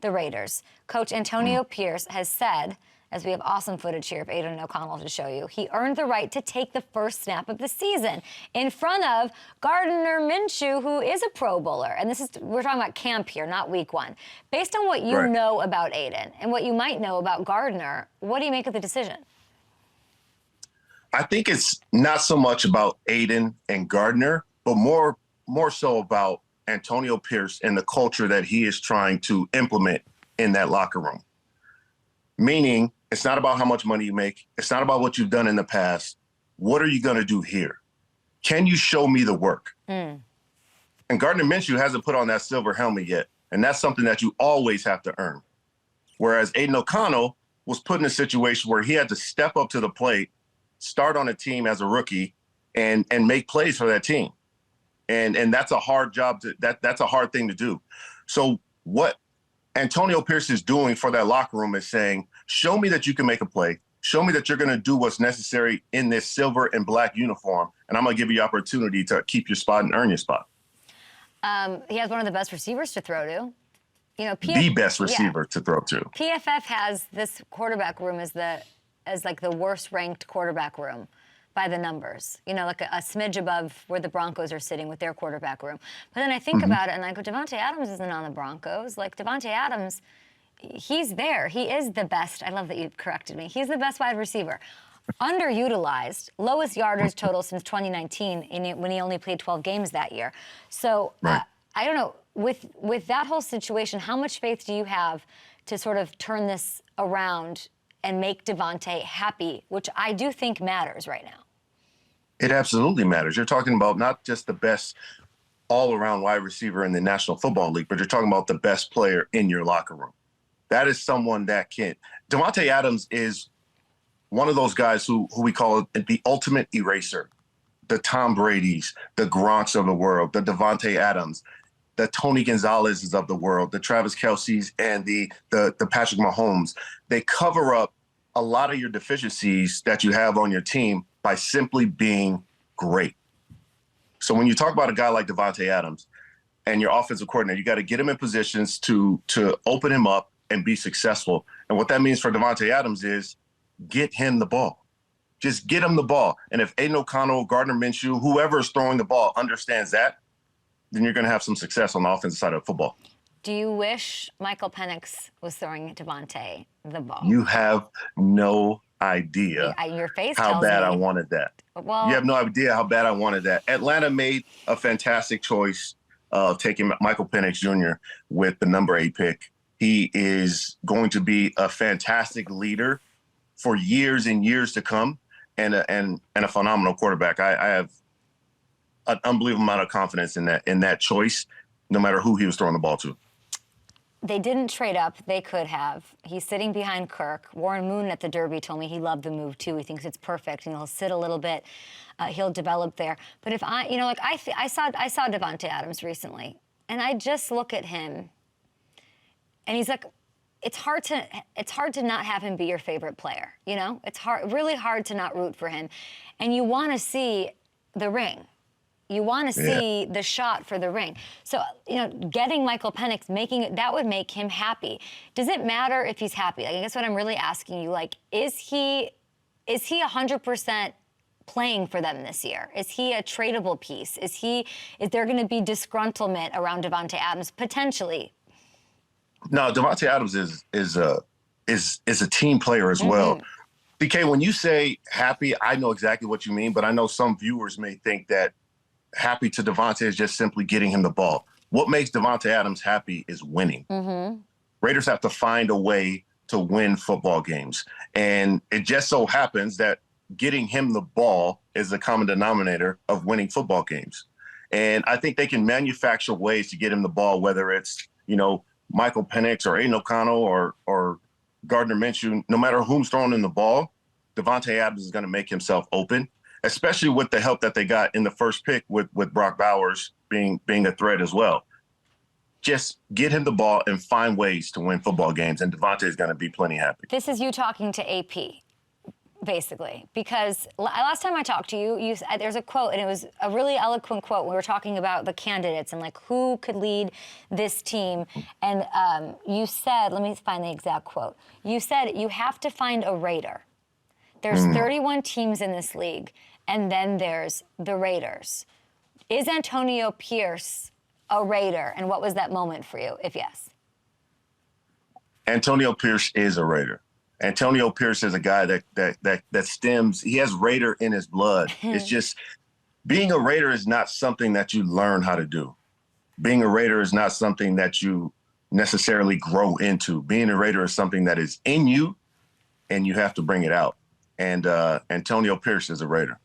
the Raiders. Coach Antonio Pierce has said, as we have awesome footage here of Aiden O'Connell to show you, he earned the right to take the first snap of the season in front of Gardner Minshew, who is a Pro Bowler. And we're talking about camp here, not week one. Based on what you know about Aiden and what you might know about Gardner, what do you make of the decision? I think it's not so much about Aiden and Gardner, but more so about Antonio Pierce and the culture that he is trying to implement in that locker room. Meaning, it's not about how much money you make. It's not about what you've done in the past. What are you going to do here? Can you show me the work? And Gardner Minshew hasn't put on that silver helmet yet, and that's something that you always have to earn. Whereas Aiden O'Connell was put in a situation where he had to step up to the plate, start on a team as a rookie, and make plays for that team. And that's a hard job that's a hard thing to do. So what Antonio Pierce is doing for that locker room is saying, show me that you can make a play. Show me that you're going to do what's necessary in this silver and black uniform, and I'm going to give you the opportunity to keep your spot and earn your spot. He has one of the best receivers to throw to. You know, the best receiver to throw to. PFF has this quarterback room as like the worst ranked quarterback room by the numbers, you know, like a smidge above where the Broncos are sitting with their quarterback room. But then I think about it and I go, Davante Adams isn't on the Broncos. Like, Davante Adams, he's there. He is the best. I love that you corrected me. He's the best wide receiver. Underutilized, lowest yardage total since 2019 when he only played 12 games that year. So I don't know, with that whole situation, how much faith do you have to sort of turn this around and make Davante happy, which I do think matters right now? It absolutely matters. You're talking about not just the best all-around wide receiver in the National Football League, but you're talking about the best player in your locker room. That is someone that can. Davante Adams is one of those guys who we call the ultimate eraser. The Tom Brady's, the Gronks of the world, the Davante Adams, the Tony Gonzalez's of the world, the Travis Kelce's, and the Patrick Mahomes. They cover up a lot of your deficiencies that you have on your team by simply being great. So when you talk about a guy like Davante Adams and your offensive coordinator, you got to get him in positions to open him up and be successful. And what that means for Davante Adams is get him the ball. Just get him the ball. And if Aiden O'Connell, Gardner Minshew, whoever is throwing the ball understands that, then you're going to have some success on the offensive side of football. Do you wish Michael Penix was throwing Davante the ball? You have no idea your face how tells bad me. I wanted that. Well, you have no idea how bad I wanted that. Atlanta made a fantastic choice of taking Michael Penix Jr. with the number 8 pick. He is going to be a fantastic leader for years and years to come, and a phenomenal quarterback. I have an unbelievable amount of confidence in that choice, no matter who he was throwing the ball to. They didn't trade up. They could have. He's sitting behind Kirk. Warren Moon at the Derby told me he loved the move too. He thinks it's perfect, and he'll sit a little bit. He'll develop there. But if I saw Davante Adams recently, and I just look at him, and he's like, it's hard to not have him be your favorite player. You know, it's really hard to not root for him, and you want to see the ring. You want to see the shot for the ring. So, you know, getting Michael Penix, that would make him happy. Does it matter if he's happy? Like, I guess what I'm really asking you, like, is he 100% playing for them this year? Is he a tradable piece? Is there going to be disgruntlement around Davante Adams potentially? No, Davante Adams is a team player as well. BK, when you say happy, I know exactly what you mean, but I know some viewers may think that happy to Davante is just simply getting him the ball. What makes Davante Adams happy is winning. Raiders have to find a way to win football games. And it just so happens that getting him the ball is the common denominator of winning football games. And I think they can manufacture ways to get him the ball, whether it's, you know, Michael Penix or Aiden O'Connell or Gardner Minshew. No matter who's throwing in the ball, Davante Adams is going to make himself open, especially with the help that they got in the first pick with Brock Bowers being a threat as well. Just get him the ball and find ways to win football games, and Davante is going to be plenty happy. This is you talking to AP. basically, because last time I talked to you, there's a quote, and it was a really eloquent quote. We were talking about the candidates and like who could lead this team, and you said, let me find the exact quote. You said you have to find a Raider. There's 31 teams in this league, and then there's the Raiders. Is Antonio Pierce a Raider, and what was that moment for you, if yes? Antonio Pierce is a Raider. Antonio Pierce is a guy that stems. He has Raider in his blood. It's just being a Raider is not something that you learn how to do. Being a Raider is not something that you necessarily grow into. Being a Raider is something that is in you, and you have to bring it out. And Antonio Pierce is a Raider.